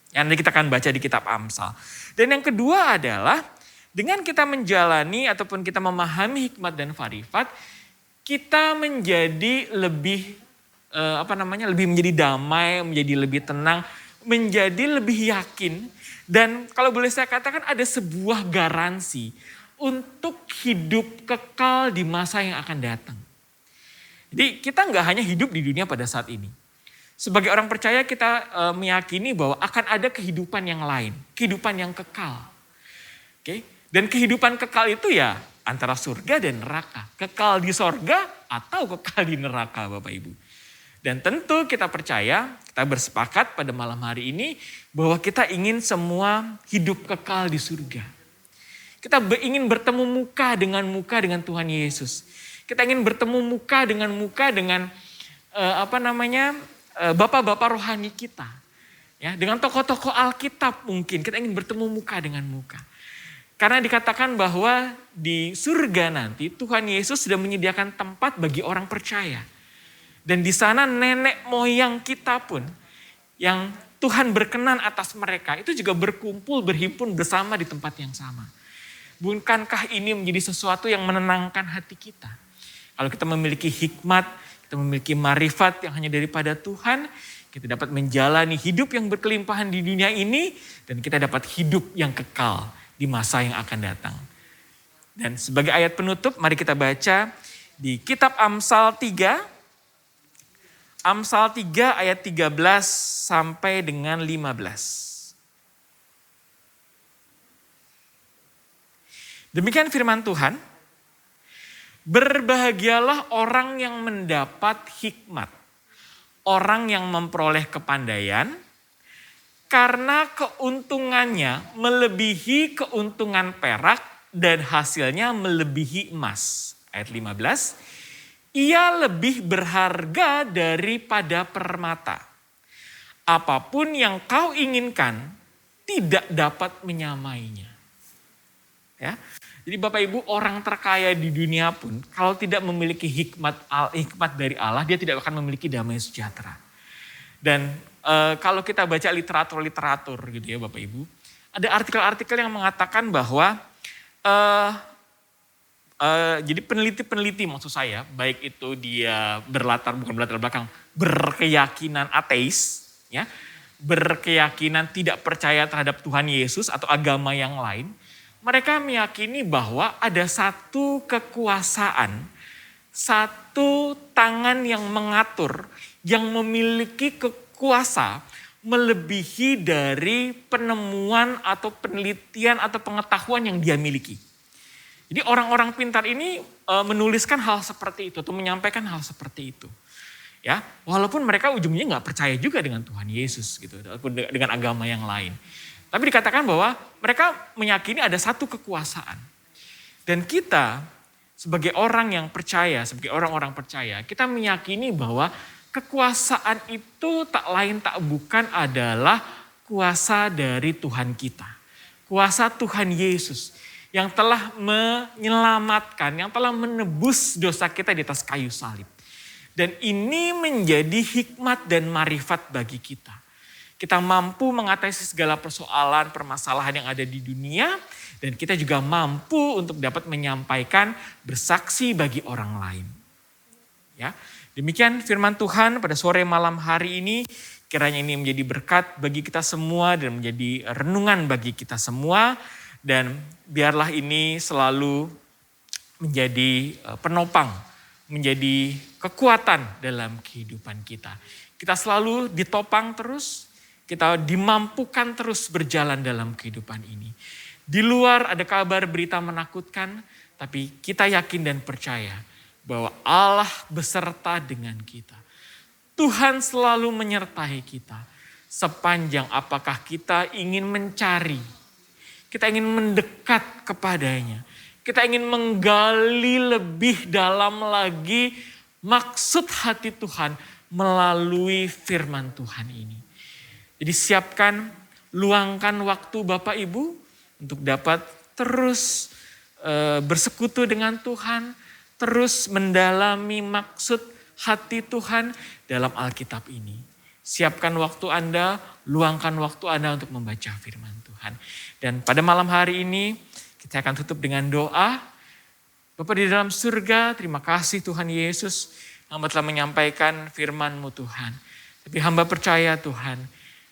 Yang nanti kita akan baca di kitab Amsal. Dan yang kedua adalah dengan kita menjalani ataupun kita memahami hikmat dan marifat, kita menjadi lebih lebih menjadi damai, menjadi lebih tenang, menjadi lebih yakin, dan kalau boleh saya katakan ada sebuah garansi untuk hidup kekal di masa yang akan datang. Jadi kita nggak hanya hidup di dunia pada saat ini. Sebagai orang percaya kita meyakini bahwa akan ada kehidupan yang lain, kehidupan yang kekal. Oke? Dan kehidupan kekal itu ya antara surga dan neraka. Kekal di sorga atau kekal di neraka Bapak Ibu. Dan tentu kita percaya, kita bersepakat pada malam hari ini bahwa kita ingin semua hidup kekal di surga. Kita ingin bertemu muka dengan Tuhan Yesus. Kita ingin bertemu muka dengan bapak-bapak rohani kita. Ya, dengan tokoh-tokoh Alkitab mungkin kita ingin bertemu muka dengan muka. Karena dikatakan bahwa di surga nanti Tuhan Yesus sudah menyediakan tempat bagi orang percaya. Dan di sana nenek moyang kita pun yang Tuhan berkenan atas mereka itu juga berkumpul, berhimpun bersama di tempat yang sama. Bukankah ini menjadi sesuatu yang menenangkan hati kita? Kalau kita memiliki hikmat, kita memiliki marifat yang hanya daripada Tuhan, kita dapat menjalani hidup yang berkelimpahan di dunia ini dan kita dapat hidup yang kekal di masa yang akan datang. Dan sebagai ayat penutup, mari kita baca di kitab Amsal 3. Amsal 3 ayat 13 sampai dengan 15. Demikian firman Tuhan. Berbahagialah orang yang mendapat hikmat. Orang yang memperoleh kepandaian. Karena keuntungannya melebihi keuntungan perak dan hasilnya melebihi emas. Ayat 15. Ia lebih berharga daripada permata. Apapun yang kau inginkan tidak dapat menyamainya. Ya. Jadi Bapak Ibu, orang terkaya di dunia pun kalau tidak memiliki hikmat dari Allah, dia tidak akan memiliki damai sejahtera. Dan kalau kita baca literatur gitu ya Bapak Ibu, ada artikel-artikel yang mengatakan bahwa jadi peneliti-peneliti maksud saya, baik itu dia bukan berlatar belakang, berkeyakinan ateis, ya, berkeyakinan tidak percaya terhadap Tuhan Yesus atau agama yang lain, mereka meyakini bahwa ada satu kekuasaan, satu tangan yang mengatur, yang memiliki kuasa melebihi dari penemuan atau penelitian atau pengetahuan yang dia miliki. Jadi orang-orang pintar ini menuliskan hal seperti itu atau menyampaikan hal seperti itu. Ya, walaupun mereka ujungnya nggak percaya juga dengan Tuhan Yesus gitu, ataupun dengan agama yang lain. Tapi dikatakan bahwa mereka meyakini ada satu kekuasaan. Dan kita sebagai orang yang percaya, sebagai orang-orang percaya, kita meyakini bahwa kekuasaan itu tak lain tak bukan adalah kuasa dari Tuhan kita. Kuasa Tuhan Yesus yang telah menyelamatkan, yang telah menebus dosa kita di atas kayu salib. Dan ini menjadi hikmat dan marifat bagi kita. Kita mampu mengatasi segala persoalan, permasalahan yang ada di dunia. Dan kita juga mampu untuk dapat menyampaikan bersaksi bagi orang lain. Ya, demikian firman Tuhan pada sore malam hari ini. Kiranya ini menjadi berkat bagi kita semua dan menjadi renungan bagi kita semua. Dan biarlah ini selalu menjadi penopang, menjadi kekuatan dalam kehidupan kita. Kita selalu ditopang terus, kita dimampukan terus berjalan dalam kehidupan ini. Di luar ada kabar berita menakutkan, tapi kita yakin dan percaya bahwa Allah beserta dengan kita. Tuhan selalu menyertai kita sepanjang apakah kita ingin mencari, kita ingin mendekat kepadanya. Kita ingin menggali lebih dalam lagi maksud hati Tuhan melalui firman Tuhan ini. Jadi siapkan, luangkan waktu Bapak Ibu untuk dapat terus bersekutu dengan Tuhan, terus mendalami maksud hati Tuhan dalam Alkitab ini. Siapkan waktu Anda, luangkan waktu Anda untuk membaca firman Tuhan. Dan pada malam hari ini kita akan tutup dengan doa. Bapa di dalam surga, terima kasih Tuhan Yesus. Hamba telah menyampaikan firman-Mu Tuhan. Tapi hamba percaya Tuhan,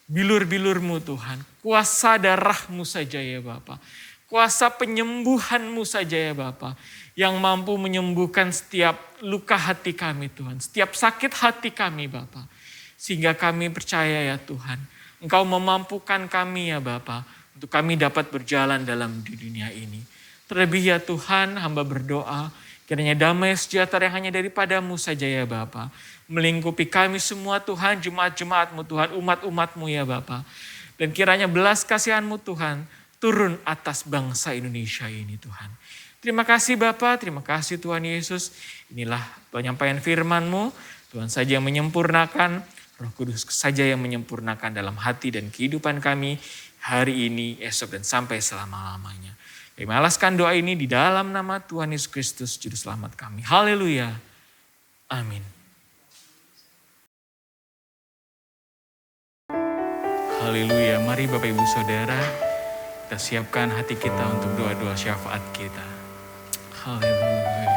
bilur-bilur-Mu Tuhan, kuasa darah-Mu saja ya Bapa. Kuasa penyembuhan-Mu saja ya Bapa. Yang mampu menyembuhkan setiap luka hati kami Tuhan. Setiap sakit hati kami Bapa. Sehingga kami percaya ya Tuhan, Engkau memampukan kami ya Bapa. Untuk kami dapat berjalan dalam di dunia ini. Terlebih ya Tuhan, hamba berdoa, kiranya damai sejahtera yang hanya daripada-Mu saja ya Bapa. Melingkupi kami semua Tuhan, jemaat-jemaat-Mu Tuhan, umat-umat-Mu ya Bapa. Dan kiranya belas kasihan-Mu Tuhan, turun atas bangsa Indonesia ini Tuhan. Terima kasih Bapa, terima kasih Tuhan Yesus. Inilah penyampaian firman-Mu, Tuhan saja yang menyempurnakan, Roh Kudus saja yang menyempurnakan dalam hati dan kehidupan kami, hari ini, esok, dan sampai selama-lamanya. Kami alaskan doa ini di dalam nama Tuhan Yesus Kristus, Juru Selamat kami. Haleluya. Amin. Haleluya. Mari Bapak Ibu Saudara, kita siapkan hati kita untuk doa-doa syafaat kita. Haleluya.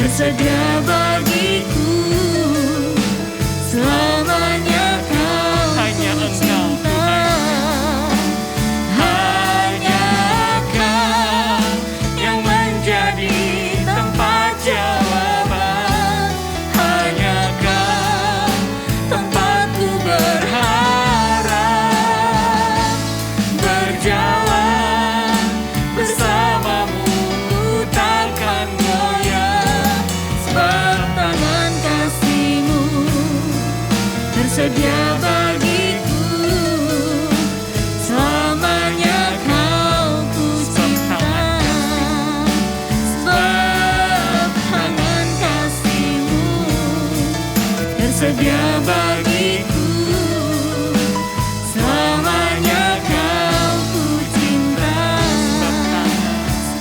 Bersedia bagiku, selamanya Kau hanya ku Engkau cinta. Hanya Kau yang menjadi tempat jawaban. Hanya Kau tempatku berharap. Berjalan bersamamu, ku takkan goyah. Sebab tangan kasih-Mu tersedia bagiku, selamanya Kau ku cinta. Sebab tangan kasih-Mu tersedia bagiku, selamanya Kau ku cinta.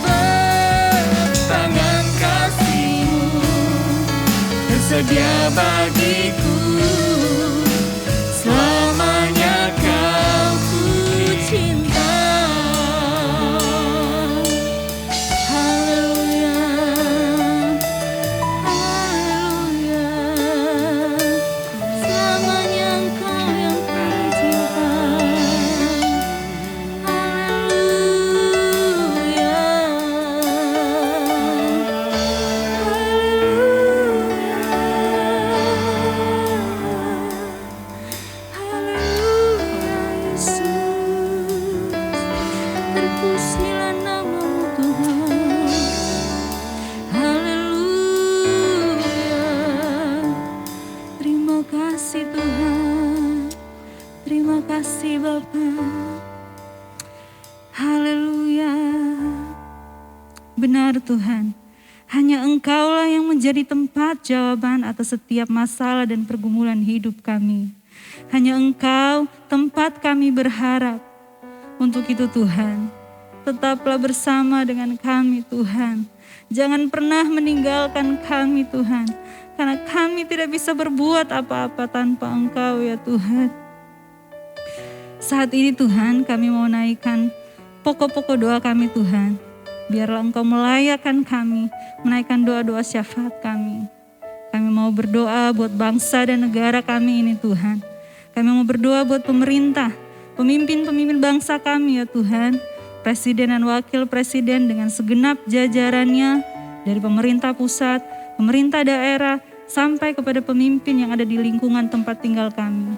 Sebab tangan kasih-Mu tersedia bagiku, selamanya Kau ku cinta. Haleluya, haleluya. Selamanya Engkau yang ku cinta. Benar Tuhan, hanya Engkaulah yang menjadi tempat jawaban atas setiap masalah dan pergumulan hidup kami. Hanya Engkau tempat kami berharap. Untuk itu Tuhan, tetaplah bersama dengan kami Tuhan. Jangan pernah meninggalkan kami Tuhan. Karena kami tidak bisa berbuat apa-apa tanpa Engkau ya Tuhan. Saat ini Tuhan, kami mau naikkan pokok-pokok doa kami Tuhan. Biarlah Engkau melayakkan kami, menaikkan doa-doa syafaat kami. Kami mau berdoa buat bangsa dan negara kami ini Tuhan. Kami mau berdoa buat pemerintah, pemimpin-pemimpin bangsa kami ya Tuhan. Presiden dan wakil presiden dengan segenap jajarannya, dari pemerintah pusat, pemerintah daerah, sampai kepada pemimpin yang ada di lingkungan tempat tinggal kami.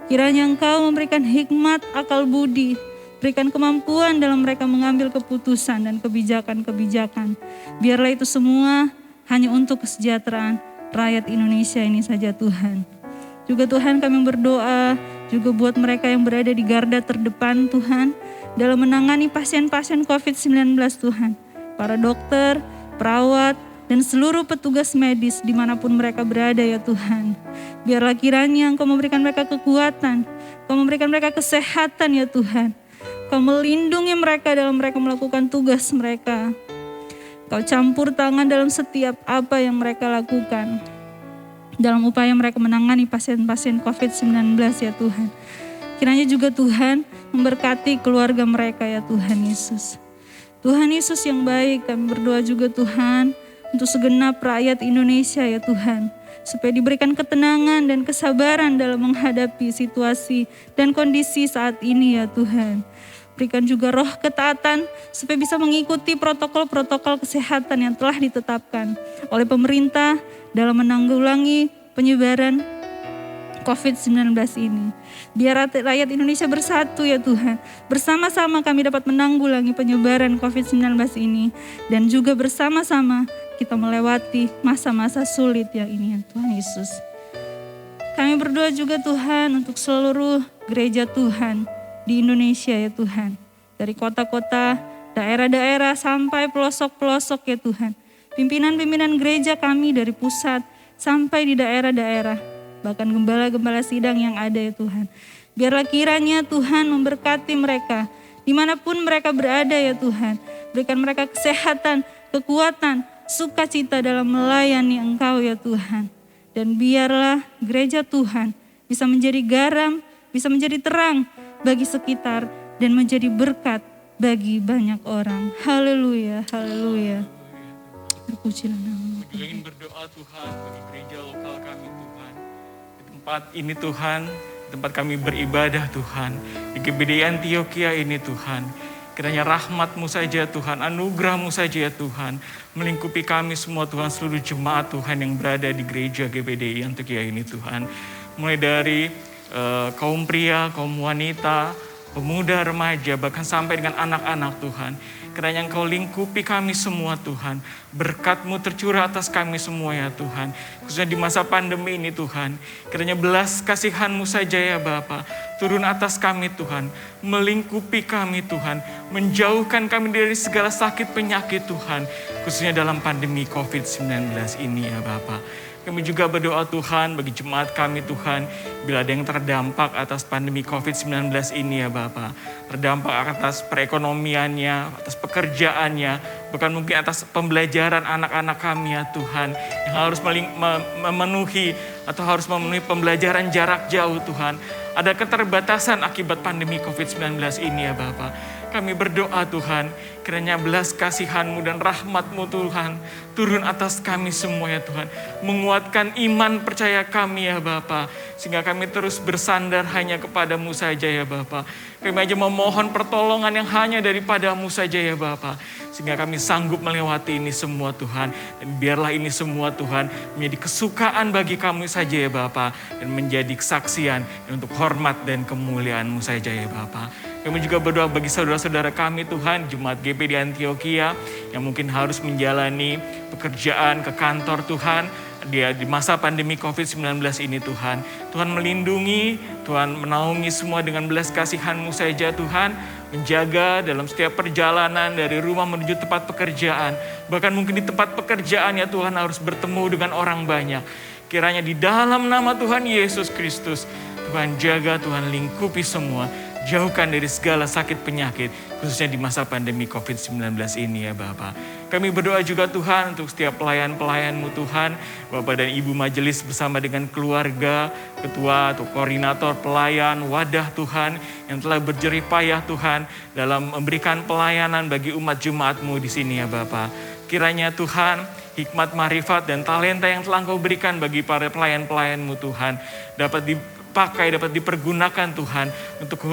Kiranya Engkau memberikan hikmat, akal budi, berikan kemampuan dalam mereka mengambil keputusan dan kebijakan-kebijakan. Biarlah itu semua hanya untuk kesejahteraan rakyat Indonesia ini saja Tuhan. Juga Tuhan kami berdoa juga buat mereka yang berada di garda terdepan Tuhan, dalam menangani pasien-pasien COVID-19 Tuhan. Para dokter, perawat, dan seluruh petugas medis dimanapun mereka berada ya Tuhan. Biarlah kiranya Engkau memberikan mereka kekuatan, Engkau memberikan mereka kesehatan ya Tuhan. Kau melindungi mereka dalam mereka melakukan tugas mereka. Kau campur tangan dalam setiap apa yang mereka lakukan. Dalam upaya mereka menangani pasien-pasien COVID-19 ya Tuhan. Kiranya juga Tuhan memberkati keluarga mereka ya Tuhan Yesus. Tuhan Yesus yang baik, kami berdoa juga Tuhan untuk segenap rakyat Indonesia ya Tuhan. Supaya diberikan ketenangan dan kesabaran dalam menghadapi situasi dan kondisi saat ini ya Tuhan. Berikan juga roh ketaatan supaya bisa mengikuti protokol-protokol kesehatan yang telah ditetapkan oleh pemerintah dalam menanggulangi penyebaran COVID-19 ini. Biar rakyat Indonesia bersatu ya Tuhan. Bersama-sama kami dapat menanggulangi penyebaran COVID-19 ini. Dan juga bersama-sama kita melewati masa-masa sulit yang ini ya Tuhan Yesus. Kami berdoa juga Tuhan untuk seluruh gereja Tuhan di Indonesia ya Tuhan. Dari kota-kota, daerah-daerah sampai pelosok-pelosok ya Tuhan. Pimpinan-pimpinan gereja kami dari pusat sampai di daerah-daerah. Bahkan gembala-gembala sidang yang ada ya Tuhan. Biarlah kiranya Tuhan memberkati mereka dimanapun mereka berada ya Tuhan. Berikan mereka kesehatan, kekuatan, sukacita dalam melayani Engkau ya Tuhan. Dan biarlah gereja Tuhan bisa menjadi garam, bisa menjadi terang bagi sekitar dan menjadi berkat bagi banyak orang. Haleluya, haleluya. Terpujilah nama Tuhan. Ingin berdoa Tuhan bagi gereja lokal kami Tuhan. Di tempat ini Tuhan, di tempat kami beribadah Tuhan. Di GBDI Antioquia ini Tuhan. Kiranya rahmat-Mu saja Tuhan, anugerah-Mu saja ya Tuhan. Melingkupi kami semua Tuhan, seluruh jemaat Tuhan yang berada di gereja GBDI Antioquia ini Tuhan. Mulai dari kaum pria, kaum wanita, pemuda, remaja, bahkan sampai dengan anak-anak Tuhan. Kiranya Engkau lingkupi kami semua Tuhan. Berkat-Mu tercurah atas kami semua ya Tuhan. Khususnya di masa pandemi ini Tuhan. Kiranya belas kasihan-Mu saja ya Bapa. Turun atas kami Tuhan. Melingkupi kami Tuhan. Menjauhkan kami dari segala sakit penyakit Tuhan. Khususnya dalam pandemi COVID-19 ini ya Bapa. Kami juga berdoa Tuhan bagi jemaat kami Tuhan. Bila ada yang terdampak atas pandemi COVID-19 ini ya Bapa. Terdampak atas perekonomiannya, atas pekerjaannya. Bahkan mungkin atas pembelajaran anak-anak kami ya Tuhan. Yang harus memenuhi atau harus memenuhi pembelajaran jarak jauh Tuhan. Ada keterbatasan akibat pandemi COVID-19 ini ya Bapa. Kami berdoa Tuhan, kiranya belas kasihan-Mu dan rahmat-Mu Tuhan turun atas kami semua ya Tuhan. Menguatkan iman percaya kami ya Bapa. Sehingga kami terus bersandar hanya kepada-Mu saja ya Bapa. Kami aja memohon pertolongan yang hanya daripada-Mu saja ya Bapa. Sehingga kami sanggup melewati ini semua Tuhan. Dan biarlah ini semua Tuhan menjadi kesukaan bagi kami saja ya Bapa. Dan menjadi kesaksian untuk hormat dan kemuliaan-Mu saja ya Bapa. Kami juga berdoa bagi saudara-saudara kami Tuhan, Jemaat GBDI Antioquia yang mungkin harus menjalani pekerjaan ke kantor Tuhan di masa pandemi COVID-19 ini Tuhan. Tuhan melindungi, Tuhan menaungi semua dengan belas kasihan-Mu saja Tuhan. menjaga dalam setiap perjalanan dari rumah menuju tempat pekerjaan. Bahkan mungkin di tempat pekerjaan ya Tuhan harus bertemu dengan orang banyak. Kiranya di dalam nama Tuhan Yesus Kristus, Tuhan jaga, Tuhan lingkupi semua. Jauhkan dari segala sakit penyakit, khususnya di masa pandemi COVID-19 ini ya Bapak. Kami berdoa juga Tuhan untuk setiap pelayan-pelayan-Mu Tuhan, Bapak dan Ibu majelis bersama dengan keluarga, ketua atau koordinator pelayan, wadah Tuhan yang telah berjerih payah Tuhan dalam memberikan pelayanan bagi umat jemaat-Mu di sini ya Bapak. Kiranya Tuhan, hikmat, marifat, dan talenta yang telah Engkau berikan bagi para pelayan-pelayan-Mu Tuhan dapat dipakai, dapat dipergunakan Tuhan untuk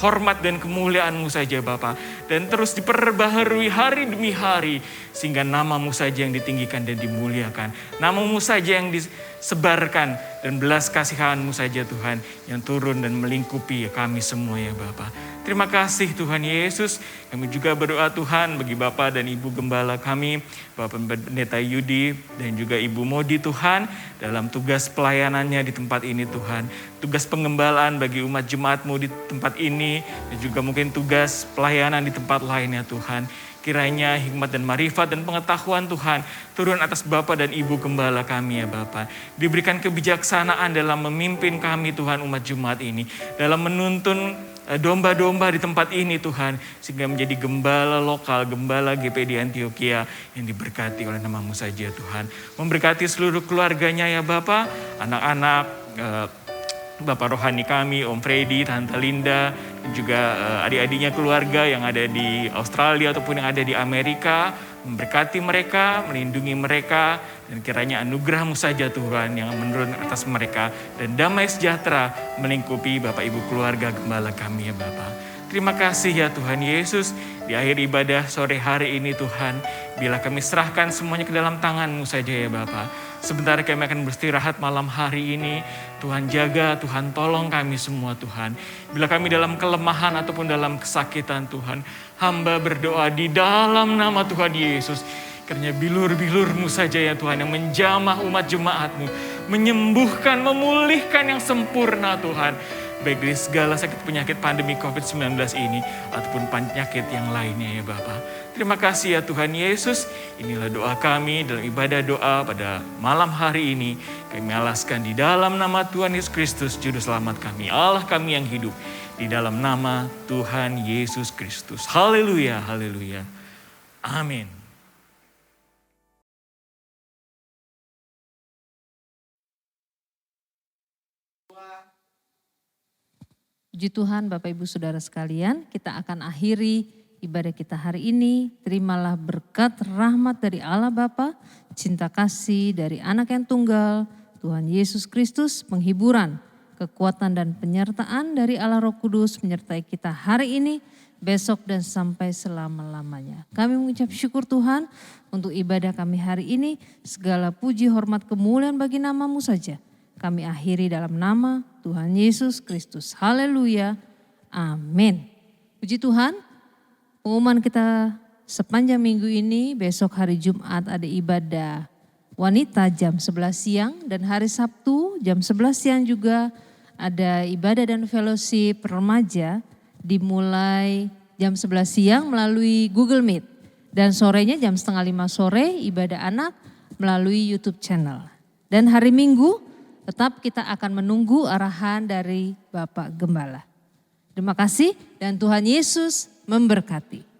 hormat dan kemuliaan-Mu saja Bapa. Dan terus diperbaharui hari demi hari sehingga nama-Mu saja yang ditinggikan dan dimuliakan. Nama-Mu saja yang disebarkan dan belas kasihan-Mu saja Tuhan yang turun dan melingkupi kami semua ya Bapa. Terima kasih Tuhan Yesus. Kami juga berdoa Tuhan bagi Bapak dan Ibu Gembala kami, Bapak Pendeta Yudi dan juga Ibu Modi Tuhan dalam tugas pelayanannya di tempat ini Tuhan. Tugas pengembalaan bagi umat jemaat-Mu di tempat ini dan juga mungkin tugas pelayanan di tempat lainnya Tuhan. Kiranya hikmat dan marifat dan pengetahuan Tuhan turun atas Bapak dan Ibu Gembala kami ya Bapak. Diberikan kebijaksanaan dalam memimpin kami Tuhan umat jemaat ini. Dalam menuntun domba-domba di tempat ini Tuhan. Sehingga menjadi gembala lokal, gembala GPD Antioquia yang diberkati oleh nama-Mu saja Tuhan. Memberkati seluruh keluarganya ya Bapak, anak-anak, Bapak rohani kami, Om Freddy, Tante Linda, dan juga adik-adiknya keluarga yang ada di Australia ataupun yang ada di Amerika. Memberkati mereka, melindungi mereka, dan kiranya anugerah-Mu saja Tuhan yang menurun atas mereka. Dan damai sejahtera melingkupi Bapak Ibu keluarga gembala kami ya Bapak. Terima kasih ya Tuhan Yesus, di akhir ibadah sore hari ini Tuhan, bila kami serahkan semuanya ke dalam tangan-Mu saja ya Bapa. Sebentar kami akan beristirahat malam hari ini, Tuhan jaga, Tuhan tolong kami semua Tuhan. Bila kami dalam kelemahan ataupun dalam kesakitan Tuhan, hamba berdoa di dalam nama Tuhan Yesus. Karena bilur-bilur-Mu saja ya Tuhan yang menjamah umat jemaat-Mu, menyembuhkan, memulihkan yang sempurna Tuhan. Baik dari segala sakit penyakit pandemi COVID-19 ini ataupun penyakit yang lainnya ya Bapa. Terima kasih ya Tuhan Yesus. Inilah doa kami dalam ibadah doa pada malam hari ini. Kami alaskan di dalam nama Tuhan Yesus Kristus, Juru Selamat kami, Allah kami yang hidup. Di dalam nama Tuhan Yesus Kristus. Haleluya, haleluya. Amin. Puji Tuhan Bapak Ibu Saudara sekalian, kita akan akhiri ibadah kita hari ini. Terimalah berkat rahmat dari Allah Bapa, cinta kasih dari Anak yang tunggal, Tuhan Yesus Kristus, penghiburan, kekuatan dan penyertaan dari Allah Roh Kudus menyertai kita hari ini, besok dan sampai selama-lamanya. Kami mengucap syukur Tuhan untuk ibadah kami hari ini. Segala puji, hormat, kemuliaan bagi nama-Mu saja. Kami akhiri dalam nama Tuhan Yesus Kristus. Haleluya. Amin. Puji Tuhan. Pengumuman kita sepanjang minggu ini, besok hari Jumat ada ibadah wanita jam 11 siang. Dan hari Sabtu jam 11 siang juga ada ibadah dan fellowship remaja dimulai jam 11 siang melalui Google Meet. Dan sorenya jam 4:30 sore ibadah anak melalui YouTube channel. Dan hari Minggu tetap kita akan menunggu arahan dari Bapak Gembala. Terima kasih dan Tuhan Yesus memberkati.